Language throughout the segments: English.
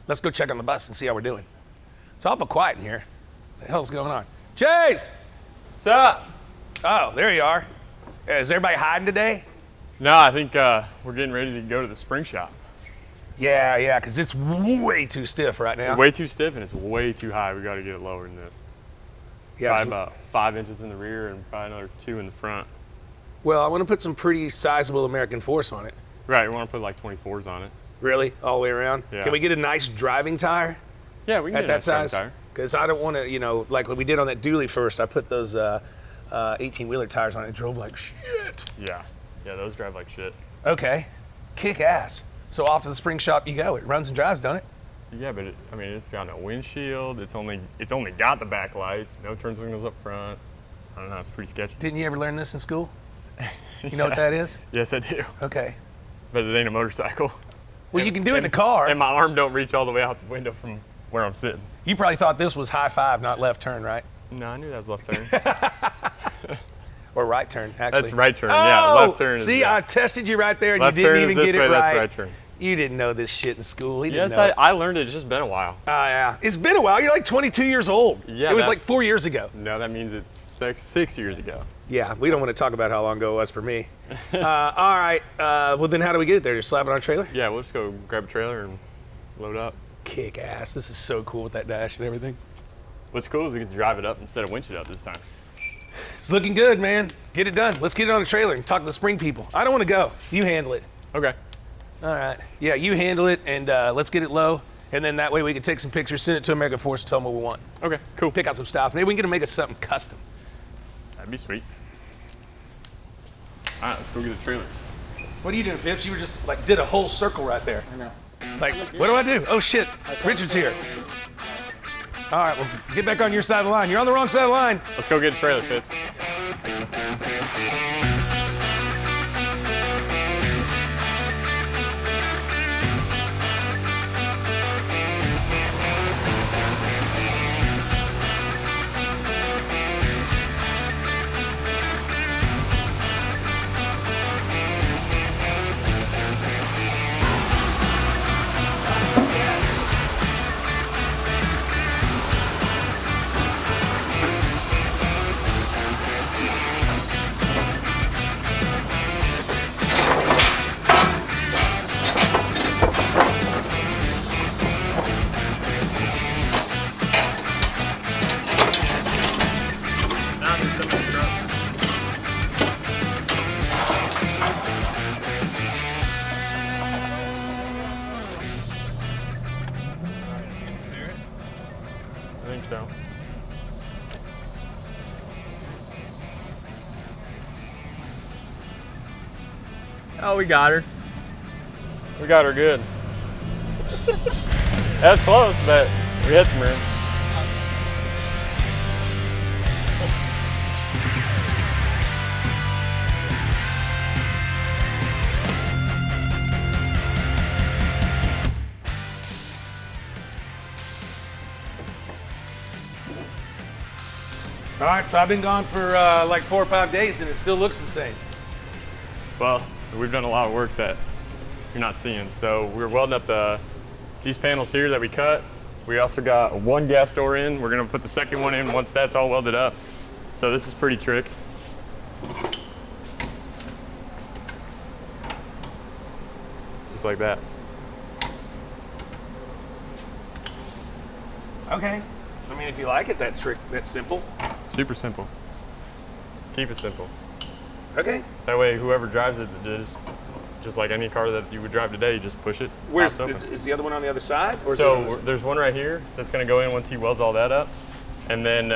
Let's go check on the bus and see how we're doing. It's awful quiet in here. What the hell's going on? Chase! What's up? Oh, there you are. Is everybody hiding today? No, I think we're getting ready to go to the spring shop. Yeah, because it's way too stiff right now. Way too stiff and it's way too high. We got to get it lower than this. Yeah, Probably about 5 inches in the rear and probably another 2 in the front. Well, I want to put some pretty sizable American force on it. Right, we want to put like 24s on it. Really? All the way around? Yeah. Can we get a nice driving tire? Yeah, we can at get that a nice driving size? tire. Because I don't want to, like what we did on that dually first, I put those 18-wheeler tires on it. It drove like shit. Yeah, those drive like shit. Okay, kick ass. So off to the spring shop you go. It runs and drives, don't it? Yeah, but it's got no windshield. It's only got the backlights. No turn signals up front. I don't know. It's pretty sketchy. Didn't you ever learn this in school? You know what that is? Yes, I do. Okay. But it ain't a motorcycle. Well, you can do it in a car. And my arm don't reach all the way out the window from where I'm sitting. You probably thought this was high five, not left turn, right? No, I knew that was left turn. Or right turn, actually. That's right turn, oh, yeah. Left turn is see, I tested you right there and left you didn't turn even is get this it way, right. That's right turn. You didn't know this shit in school. He Yes, didn't know it. I learned it. It's just been a while. Oh, yeah. It's been a while. You're like 22 years old. Yeah, it was like 4 years ago. No, that means it's six years ago. Yeah, we don't want to talk about how long ago it was for me. All right. Well, then how do we get it there? Just slap it on a trailer? Yeah, we'll just go grab a trailer and load up. Kick ass. This is so cool with that dash and everything. What's cool is we can drive it up instead of winch it up this time. It's looking good, man. Get it done. Let's get it on a trailer and talk to the spring people. I don't want to go. You handle it. Okay. All right. Yeah, you handle it, and let's get it low. And then that way we can take some pictures, send it to American Force, tell them what we want. Okay, cool. Pick out some styles. Maybe we can get them to make us something custom. That'd be sweet. All right, let's go get the trailer. What are you doing, Phipps? You were just like did a whole circle right there. I know. Like, what do I do? Oh shit, Richard's here. All right, well, get back on your side of the line. You're on the wrong side of the line. Let's go get a trailer, Fitz. I think so. Oh, we got her. We got her good. That's close, but we had some room. All right, so I've been gone for like 4 or 5 days, and it still looks the same. Well, we've done a lot of work that you're not seeing. So we're welding up these panels here that we cut. We also got one gas door in. We're gonna put the second one in once that's all welded up. So this is pretty trick. Just like that. Okay. I mean, if you like it, that's simple. Super simple. Keep it simple. Okay. That way, whoever drives it, just like any car that you would drive today, you just push it. Where's pops open. is the other one on the other side? Or is it So on this- there's one right here that's going to go in once he welds all that up, and then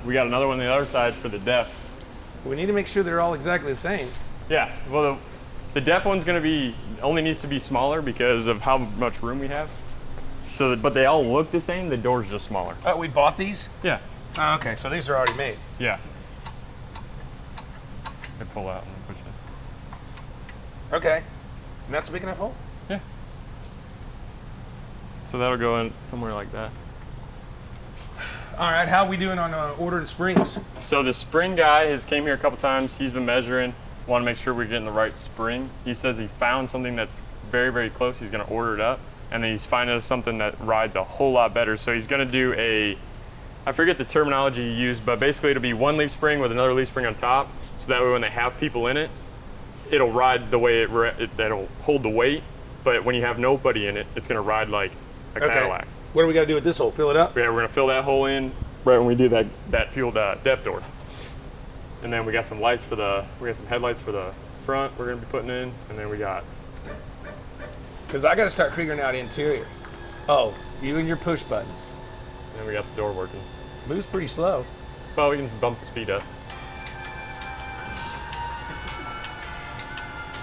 we got another one on the other side for the def. we need to make sure they're all exactly the same. Yeah. Well, the def one's going to only needs to be smaller because of how much room we have. So, but they all look the same. The door's just smaller. Oh, we bought these? Yeah. Oh, okay, so these are already made. Yeah. They pull out and push it. Okay. And that's a big enough hole? Yeah. So that'll go in somewhere like that. All right, how are we doing on ordering springs? So the spring guy has came here a couple times. He's been measuring. Want to make sure we're getting the right spring. He says he found something that's very, very close. He's going to order it up. and then he's finding us something that rides a whole lot better. So he's gonna do I forget the terminology he used, but basically it'll be one leaf spring with another leaf spring on top, so that way when they have people in it, it'll ride the way that'll hold the weight, but when you have nobody in it, it's gonna ride like a Cadillac. What do we got to do with this hole? Fill it up? Yeah, we're gonna fill that hole in right when we do that fueled depth door. And then we got some lights we got some headlights for the front we're gonna be putting in, and then we got. Because I got to start figuring out interior. Oh, you and your push buttons. And then we got the door working. Moves pretty slow. Well, we can bump the speed up.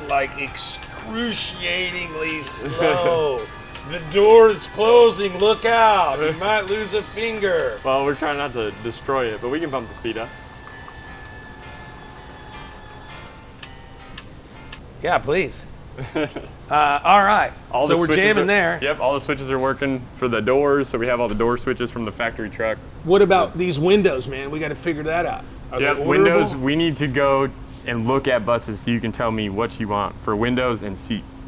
Like excruciatingly slow. The door is closing. Look out. You might lose a finger. Well, we're trying not to destroy it, but we can bump the speed up. Yeah, please. All right. So we're jamming there. Yep, all the switches are working for the doors, so we have all the door switches from the factory truck. What about these windows, man? We got to figure that out. Yep, windows, we need to go and look at buses so you can tell me what you want for windows and seats.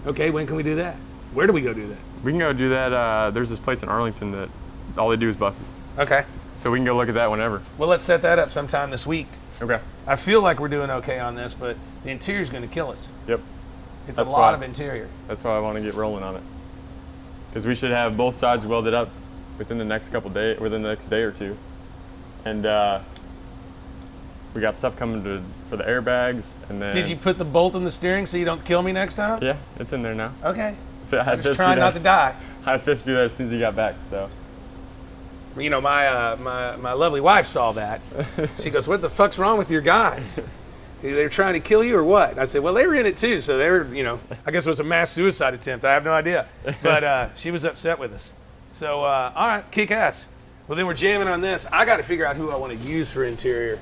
Okay, when can we do that? Where do we go do that? We can go do that. There's this place in Arlington that all they do is buses. Okay. So we can go look at that whenever. Well, let's set that up sometime this week. Okay. I feel like we're doing okay on this, but the interior's going to kill us. Yep. It's a lot of interior. That's why I want to get rolling on it. Because we should have both sides welded up within the next within the next day or two. And we got stuff coming for the airbags, and then. Did you put the bolt in the steering so you don't kill me next time? Yeah, it's in there now. Okay. I'm just trying not to die. I had Fifth do that as soon as he got back, so. You know, my lovely wife saw that. She goes, "What the fuck's wrong with your guys? They're trying to kill you or what?" I said, "Well, they were in it too, so they were, I guess it was a mass suicide attempt. I have no idea." But she was upset with us. So, all right, kick ass. Well, then we're jamming on this. I got to figure out who I want to use for interior.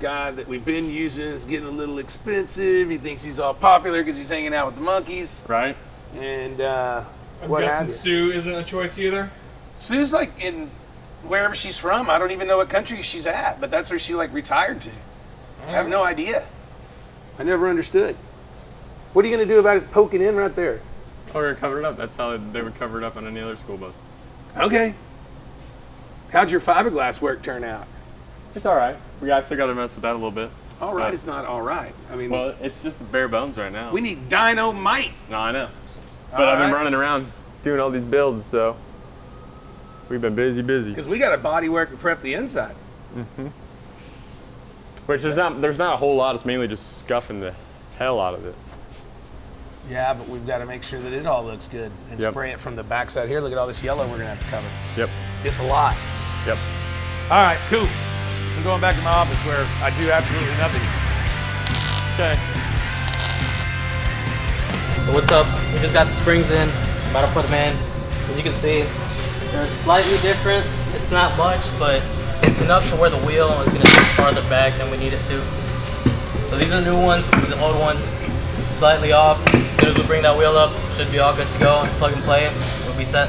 Guy that we've been using is getting a little expensive. He thinks he's all popular because he's hanging out with the monkeys. Right. And I'm guessing Sue isn't a choice either. Sue's like in wherever she's from. I don't even know what country she's at, but that's where she like retired to. I have no idea. I never understood. What are you going to do about it poking in right there? Oh, we're going to cover it up. That's how they would cover it up on any other school bus. Okay. How'd your fiberglass work turn out? It's all right. We still got to mess with that a little bit. All right, it's not all right. I mean, well, it's just the bare bones right now. We need dynamite. No, I know. But I've been running around doing all these builds, so we've been busy. Because we got to body work and prep the inside. Mm-hmm. Which there's not a whole lot. It's mainly just scuffing the hell out of it. Yeah, but we've got to make sure that it all looks good and spray it from the backside. Here, look at all this yellow we're going to have to cover. Yep. It's a lot. Yep. All right, cool. I'm going back to my office where I do absolutely nothing. Okay. So what's up? We just got the springs in. About to put them in. As you can see, they're slightly different. It's not much, but it's enough to where the wheel is going to be farther back than we need it to. So these are the new ones. The old ones slightly off. As soon as we bring that wheel up, should be all good to go. Plug and play. We'll be set.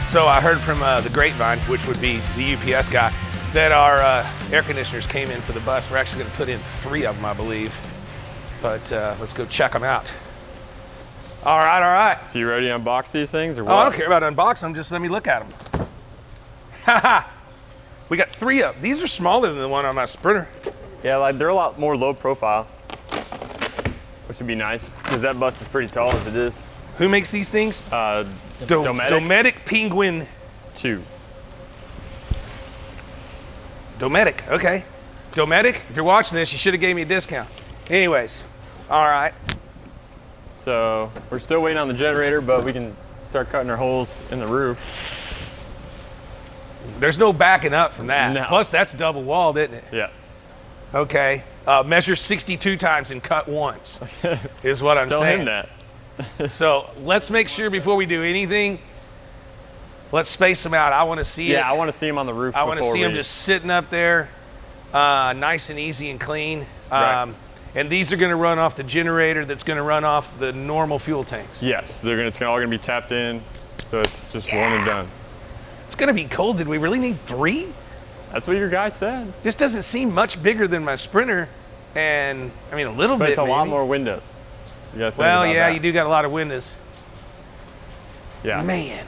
So I heard from the grapevine, which would be the UPS guy, that our air conditioners came in for the bus. We're actually going to put in 3 of them, I believe. But let's go check them out. All right. So you ready to unbox these things or what? Oh, I don't care about unboxing them. Just let me look at them. Haha. We got 3 of them. These are smaller than the one on my Sprinter. Yeah, like they're a lot more low profile, which would be nice because that bus is pretty tall as it is. Who makes these things? Dometic Penguin 2. Dometic, okay. Dometic, if you're watching this, you should have gave me a discount. Anyways, all right. So we're still waiting on the generator, but we can start cutting our holes in the roof. There's no backing up from that. No. Plus, that's double walled, isn't it? Yes. Okay. Measure 62 times and cut once, is what I'm Tell saying. him that. So let's make sure before we do anything, let's space them out. I want to see it. Yeah, I want to see him on the roof. I want to before see them we- just sitting up there, nice and easy and clean. Right. And these are going to run off the generator that's going to run off the normal fuel tanks. Yes, it's all gonna be tapped in, so it's just one and done. It's going to be cold. Did we really need 3? That's what your guy said. This doesn't seem much bigger than my Sprinter, and I mean a little But bit. it's a lot maybe. more windows. You gotta think Well, about yeah, that. you do got a lot of windows. Yeah. Man,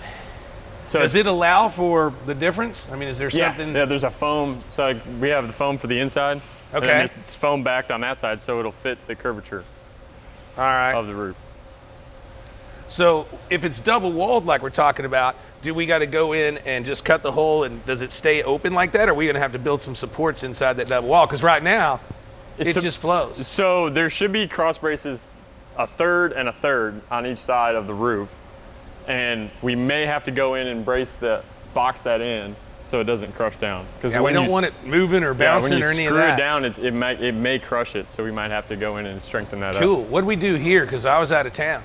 So does it allow for the difference? I mean, is there Yeah, something? yeah, there's a foam. So like, we have the foam for the inside. and Okay. then it's foam backed on that side, so it'll fit the curvature All right. of the roof. So if it's double walled like we're talking about, do we got to go in and just cut the hole, and does it stay open like that? Or are we going to have to build some supports inside that double wall? Because right now, it just flows. So there should be cross braces, a third and a third on each side of the roof, and we may have to go in and box that in so it doesn't crush down. Because Yeah, we don't want it moving or bouncing or any of screw that. it down, it may crush it. So we might have to go in and strengthen that up. Cool. What do we do here? Because I was out of town.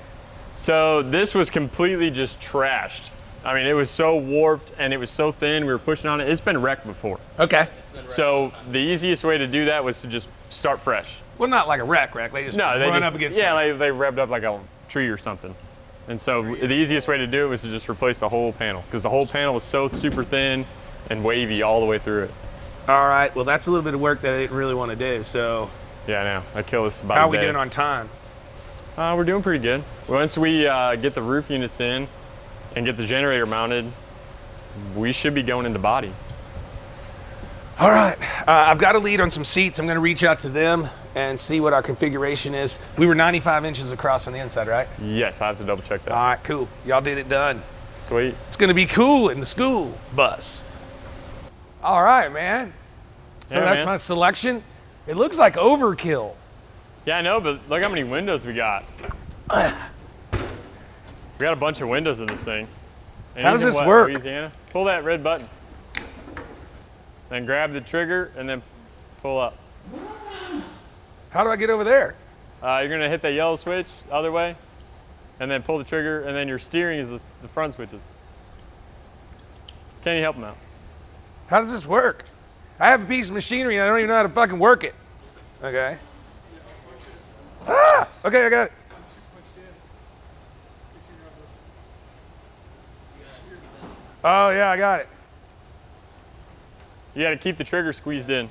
So this was completely just trashed. I mean, it was so warped and it was so thin. We were pushing on it. It's been wrecked before. Okay. So the easiest way to do that was to just start fresh. Well, not like a wreck. They just run up against yeah, something. they revved up like a tree or something. And so the easiest way to do it was to just replace the whole panel, because the whole panel was so super thin and wavy all the way through it. All right. Well, that's a little bit of work that I didn't really want to do. So Yeah, I know. That killed us about how a are we day. doing on time? We're doing pretty good. Once we get the roof units in and get the generator mounted, we should be going into body. All right. I've got a lead on some seats. I'm going to reach out to them and see what our configuration is. We were 95 inches across on the inside, right? Yes, I have to double check that. All right, cool. Y'all did it done. Sweet. It's going to be cool in the school bus. All right, man. So Yeah, that's man. my selection. It looks like overkill. Yeah, I know, but look how many windows we got. We got a bunch of windows in this thing. And How does even this what, work? Louisiana? Pull that red button. Then grab the trigger and then pull up. How do I get over there? You're gonna hit that yellow switch other way, and then pull the trigger, and then your steering is the front switches. Can you help him out? How does this work? I have a piece of machinery and I don't even know how to fucking work it. Okay. Ah! Okay, I got it. Oh, yeah, I got it. You gotta keep the trigger squeezed in.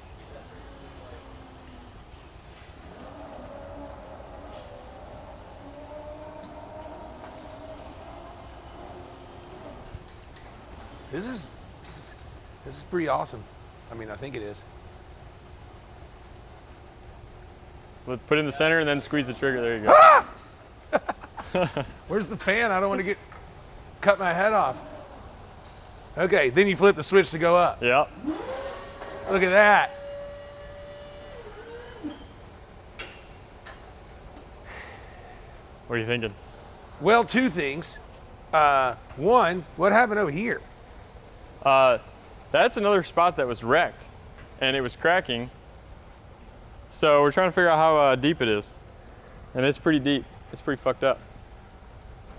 This is pretty awesome. I mean, I think it is. Put it in the center and then squeeze the trigger. There you go. Where's the fan? I don't want to cut my head off. Okay, then you flip the switch to go up. Yep. Look at that. What are you thinking? Well, 2 things. One, what happened over here? That's another spot that was wrecked, and it was cracking. So we're trying to figure out how deep it is, and it's pretty deep. It's pretty fucked up.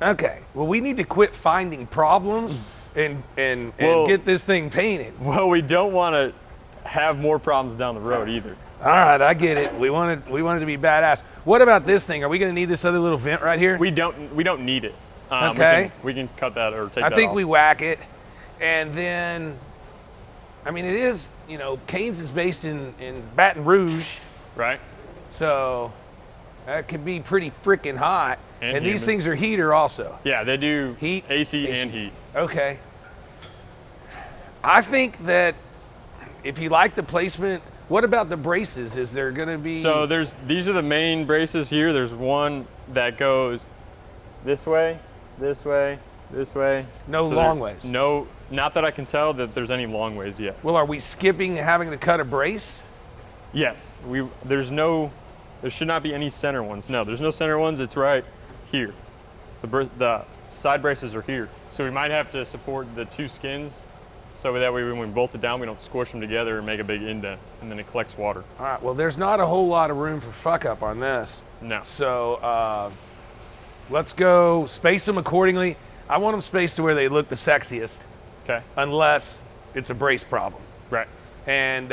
Okay, well, we need to quit finding problems and Well- get this thing painted. Well, we don't want to have more problems down the road either. All right, I get it. We want it to be badass. What about this thing? Are we going to need this other little vent right here? We don't need it. Okay. We can cut that or take I that think off. we whack it. And then, I mean, it is, you know, Canes is based in Baton Rouge. Right. So that could be pretty freaking hot. And these humid. things are heater also. Yeah, they do Heat, AC and heat. Okay. I think that if you like the placement, what about the braces? Is there going to be? So these are the main braces here. There's one that goes this way, this way, this way. No So long ways? No, not that I can tell that there's any long ways yet. Well, are we skipping having to cut a brace? Yes, there should not be any center ones. No, there's no center ones. It's right here. The side braces are here. So we might have to support the two skins so that way when we bolt it down, we don't squish them together and make a big indent, and then it collects water. All right, well, there's not a whole lot of room for fuck up on this. No. So let's go space them accordingly. I want them spaced to where they look the sexiest, Okay. unless it's a brace problem. Right. And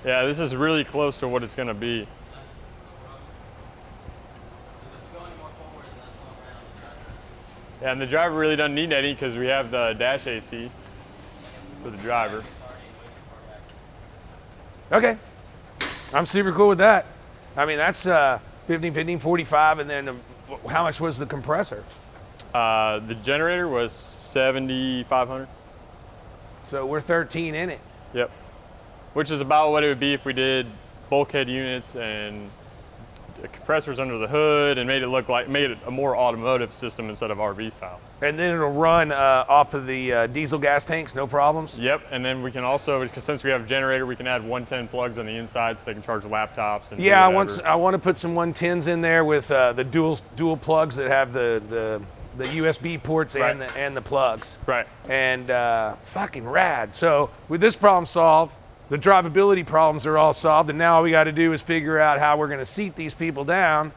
Yeah, this is really close to what it's going to be. Yeah, and the driver really doesn't need any because we have the dash AC for the driver. okay, I'm super cool with that. I mean, that's 15, 15, 45, and then how much was the compressor? The generator was 7,500. So we're 13 in it. Yep. Which is about what it would be if we did bulkhead units and compressors under the hood and made it a more automotive system instead of RV style. And then it'll run off of the diesel gas tanks, no problems? Yep, and then we can also, because since we have a generator, we can add 110 plugs on the inside so they can charge laptops. And Yeah, do I want to put some 110s in there with the dual plugs that have the USB ports Right. and the plugs. Right. And fucking rad. So with this problem solved, the drivability problems are all solved, and now all we got to do is figure out how we're going to seat these people down.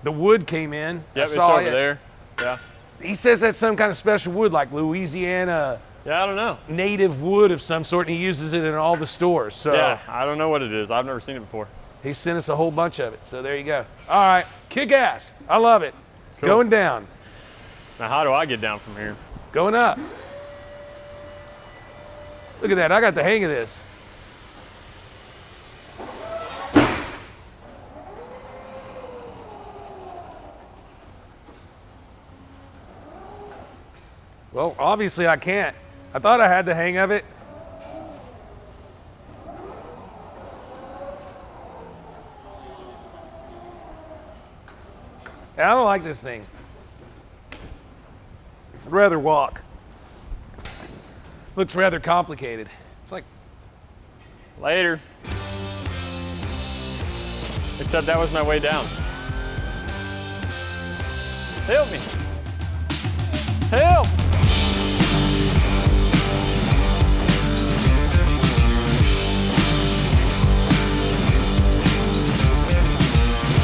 The wood came in. Yep, I saw it's over it. there. Yeah. He says that's some kind of special wood, like Louisiana Yeah, I don't know. native wood of some sort, and he uses it in all the stores. So Yeah, I don't know what it is. I've never seen it before. he sent us a whole bunch of it. So there you go. All right, kick ass. I love it. Cool. Going down, Now, how do I get down from here? going up. Look at that. I got the hang of this. Well, obviously I can't. I thought I had the hang of it. I don't like this thing. I'd rather walk. Looks rather complicated. It's like, Later. Except that was my way down. Help me. Help!